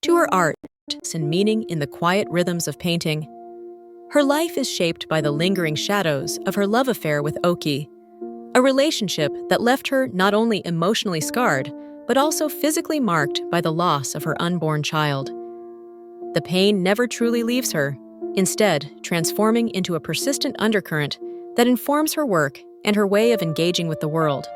to her art and meaning in the quiet rhythms of painting. Her life is shaped by the lingering shadows of her love affair with Oki, a relationship that left her not only emotionally scarred, but also physically marked by the loss of her unborn child. The pain never truly leaves her, instead transforming into a persistent undercurrent that informs her work and her way of engaging with the world.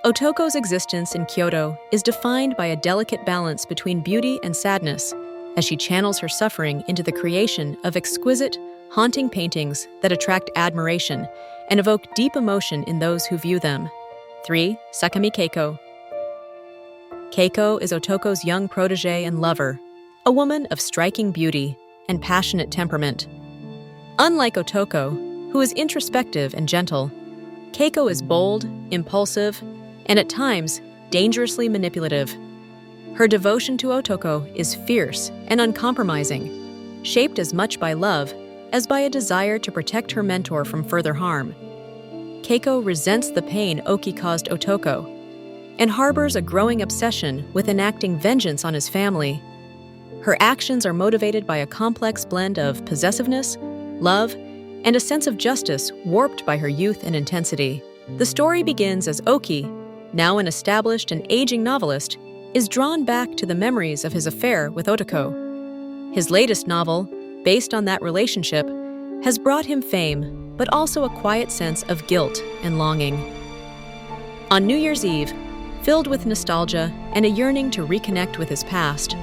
Otoko's existence in Kyoto is defined by a delicate balance between beauty and sadness, as she channels her suffering into the creation of exquisite, haunting paintings that attract admiration and evoke deep emotion in those who view them. 3. Sakami Keiko. Keiko is Otoko's young protege and lover, a woman of striking beauty and passionate temperament. Unlike Otoko, who is introspective and gentle, Keiko is bold, impulsive, and at times dangerously manipulative. Her devotion to Otoko is fierce and uncompromising, shaped as much by love as by a desire to protect her mentor from further harm. Keiko resents the pain Oki caused Otoko and harbors a growing obsession with enacting vengeance on his family. Her actions are motivated by a complex blend of possessiveness, love, and a sense of justice warped by her youth and intensity. The story begins as Oki, now an established and aging novelist, is drawn back to the memories of his affair with Otoko. His latest novel, based on that relationship, has brought him fame, but also a quiet sense of guilt and longing. On New Year's Eve, filled with nostalgia and a yearning to reconnect with his past,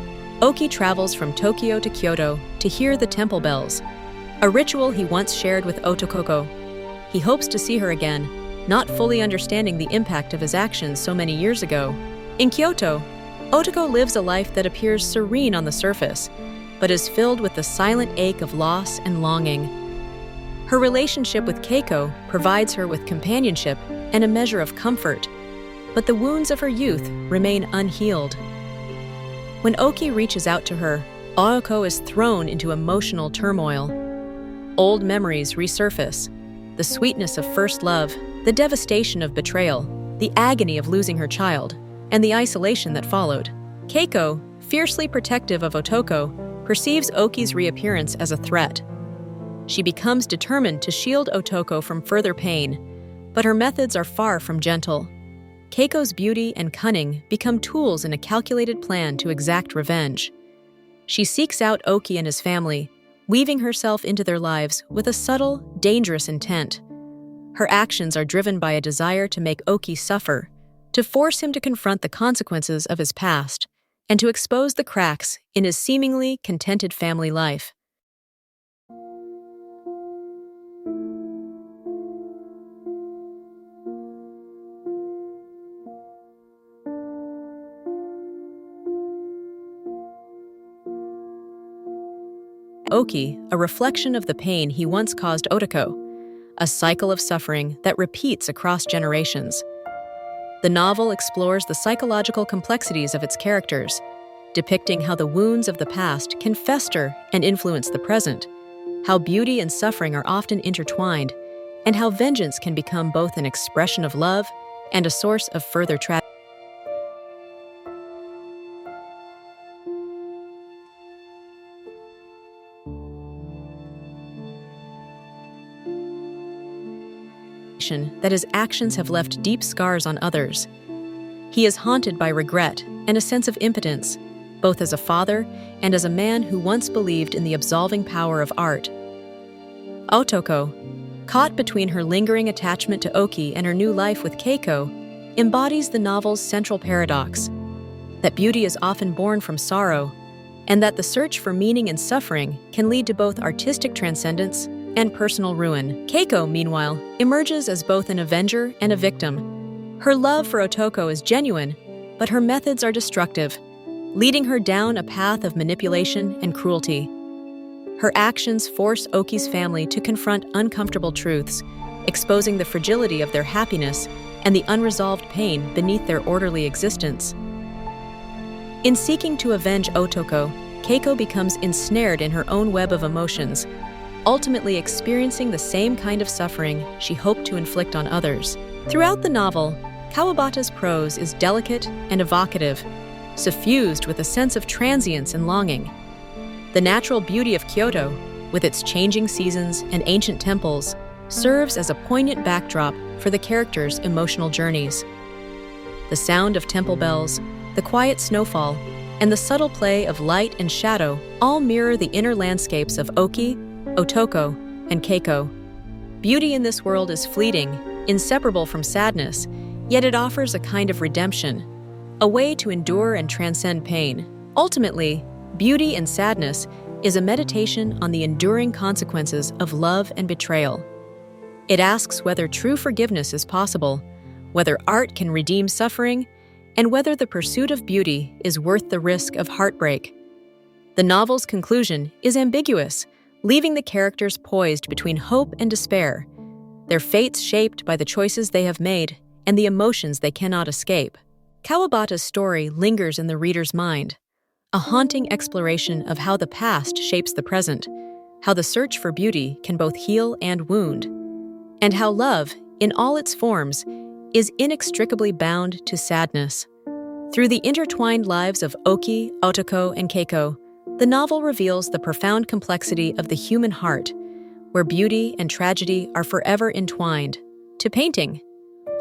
Oki travels from Tokyo to Kyoto to hear the temple bells, a ritual he once shared with Otoko. He hopes to see her again, not fully understanding the impact of his actions so many years ago. In Kyoto, Otoko lives a life that appears serene on the surface, but is filled with the silent ache of loss and longing. Her relationship with Keiko provides her with companionship and a measure of comfort, but the wounds of her youth remain unhealed. When Oki reaches out to her, Otoko is thrown into emotional turmoil. Old memories resurface, the sweetness of first love, the devastation of betrayal, the agony of losing her child, and the isolation that followed. Keiko, fiercely protective of Otoko, perceives Oki's reappearance as a threat. She becomes determined to shield Otoko from further pain, but her methods are far from gentle. Keiko's beauty and cunning become tools in a calculated plan to exact revenge. She seeks out Oki and his family, weaving herself into their lives with a subtle, dangerous intent. Her actions are driven by a desire to make Oki suffer, to force him to confront the consequences of his past, and to expose the cracks in his seemingly contented family life. Oki, a reflection of the pain he once caused Otoko, a cycle of suffering that repeats across generations. The novel explores the psychological complexities of its characters, depicting how the wounds of the past can fester and influence the present, how beauty and suffering are often intertwined, and how vengeance can become both an expression of love and a source of further tragedy. That his actions have left deep scars on others. He is haunted by regret and a sense of impotence, both as a father and as a man who once believed in the absolving power of art. Otoko, caught between her lingering attachment to Oki and her new life with Keiko, embodies the novel's central paradox, that beauty is often born from sorrow, and that the search for meaning in suffering can lead to both artistic transcendence and personal ruin. Keiko, meanwhile, emerges as both an avenger and a victim. Her love for Otoko is genuine, but her methods are destructive, leading her down a path of manipulation and cruelty. Her actions force Oki's family to confront uncomfortable truths, exposing the fragility of their happiness and the unresolved pain beneath their orderly existence. In seeking to avenge Otoko, Keiko becomes ensnared in her own web of emotions, ultimately experiencing the same kind of suffering she hoped to inflict on others. Throughout the novel, Kawabata's prose is delicate and evocative, suffused with a sense of transience and longing. The natural beauty of Kyoto, with its changing seasons and ancient temples, serves as a poignant backdrop for the characters' emotional journeys. The sound of temple bells, the quiet snowfall, and the subtle play of light and shadow all mirror the inner landscapes of Oki, Otoko, and Keiko. Beauty in this world is fleeting, inseparable from sadness, yet it offers a kind of redemption, a way to endure and transcend pain. Ultimately, beauty and sadness is a meditation on the enduring consequences of love and betrayal. It asks whether true forgiveness is possible, whether art can redeem suffering, and whether the pursuit of beauty is worth the risk of heartbreak. The novel's conclusion is ambiguous, leaving the characters poised between hope and despair, their fates shaped by the choices they have made and the emotions they cannot escape. Kawabata's story lingers in the reader's mind, a haunting exploration of how the past shapes the present, how the search for beauty can both heal and wound, and how love, in all its forms, is inextricably bound to sadness. Through the intertwined lives of Oki, Otoko, and Keiko, the novel reveals the profound complexity of the human heart, where beauty and tragedy are forever entwined. To painting.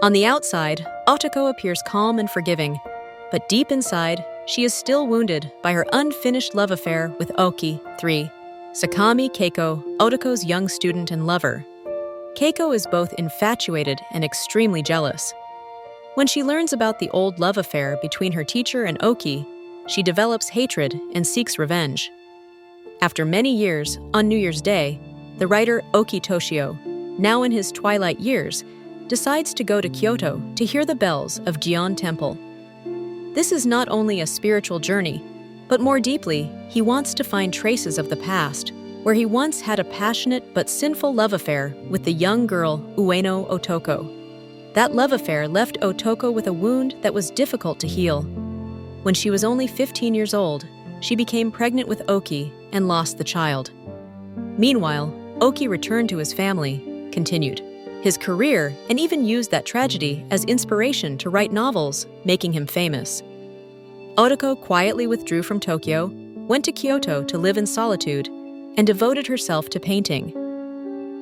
On the outside, Otoko appears calm and forgiving, but deep inside, she is still wounded by her unfinished love affair with Oki. 3. Sakami Keiko, Otoko's young student and lover. Keiko is both infatuated and extremely jealous. When she learns about the old love affair between her teacher and Oki, she develops hatred and seeks revenge. After many years, on New Year's Day, the writer Oki Toshio, now in his twilight years, decides to go to Kyoto to hear the bells of Gion Temple. This is not only a spiritual journey, but more deeply, he wants to find traces of the past, where he once had a passionate but sinful love affair with the young girl Ueno Otoko. That love affair left Otoko with a wound that was difficult to heal. When she was only 15 years old, she became pregnant with Oki and lost the child. Meanwhile, Oki returned to his family, continued his career, and even used that tragedy as inspiration to write novels, making him famous. Otoko quietly withdrew from Tokyo, went to Kyoto to live in solitude, and devoted herself to painting.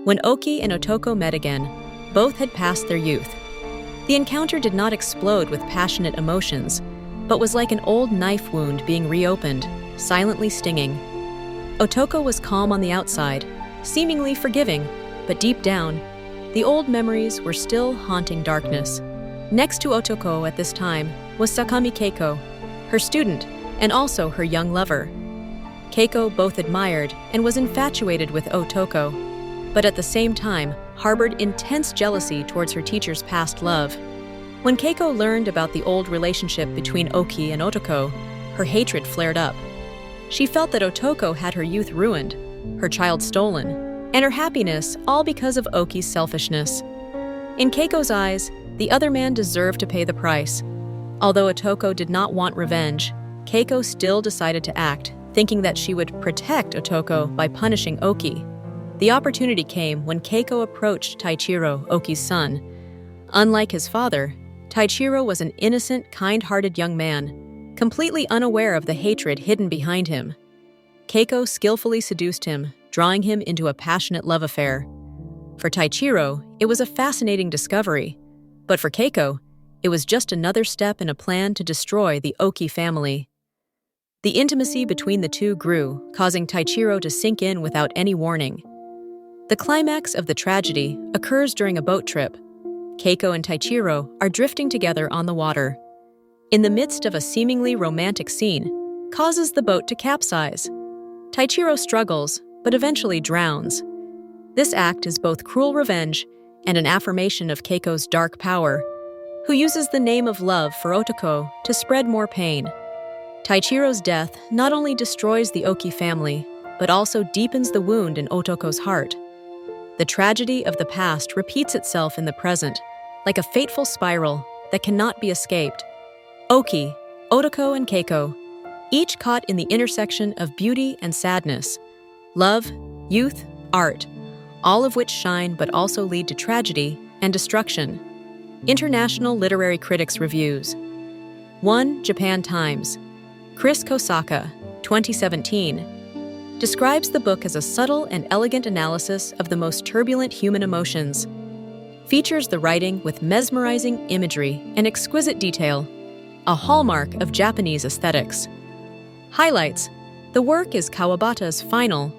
When Oki and Otoko met again, both had passed their youth. The encounter did not explode with passionate emotions, but was like an old knife wound being reopened, silently stinging. Otoko was calm on the outside, seemingly forgiving, but deep down, the old memories were still haunting darkness. Next to Otoko at this time was Sakami Keiko, her student, and also her young lover. Keiko both admired and was infatuated with Otoko, but at the same time harbored intense jealousy towards her teacher's past love. When Keiko learned about the old relationship between Oki and Otoko, her hatred flared up. She felt that Otoko had her youth ruined, her child stolen, and her happiness all because of Oki's selfishness. In Keiko's eyes, the other man deserved to pay the price. Although Otoko did not want revenge, Keiko still decided to act, thinking that she would protect Otoko by punishing Oki. The opportunity came when Keiko approached Taichiro, Oki's son. Unlike his father, Taichiro was an innocent, kind-hearted young man, completely unaware of the hatred hidden behind him. Keiko skillfully seduced him, drawing him into a passionate love affair. For Taichiro, it was a fascinating discovery, but for Keiko, it was just another step in a plan to destroy the Oki family. The intimacy between the two grew, causing Taichiro to sink in without any warning. The climax of the tragedy occurs during a boat trip. Keiko and Taichiro are drifting together on the water. In the midst of a seemingly romantic scene, causes the boat to capsize. Taichiro struggles, but eventually drowns. This act is both cruel revenge and an affirmation of Keiko's dark power, who uses the name of love for Otoko to spread more pain. Taichiro's death not only destroys the Oki family, but also deepens the wound in Otoko's heart. The tragedy of the past repeats itself in the present, like a fateful spiral that cannot be escaped. Oki, Otoko, and Keiko, each caught in the intersection of beauty and sadness, love, youth, art, all of which shine but also lead to tragedy and destruction. International Literary Critics Reviews. 1 Japan Times. Chris Kosaka, 2017, describes the book as a subtle and elegant analysis of the most turbulent human emotions. Features the writing with mesmerizing imagery and exquisite detail, a hallmark of Japanese aesthetics. Highlights: the work is Kawabata's final,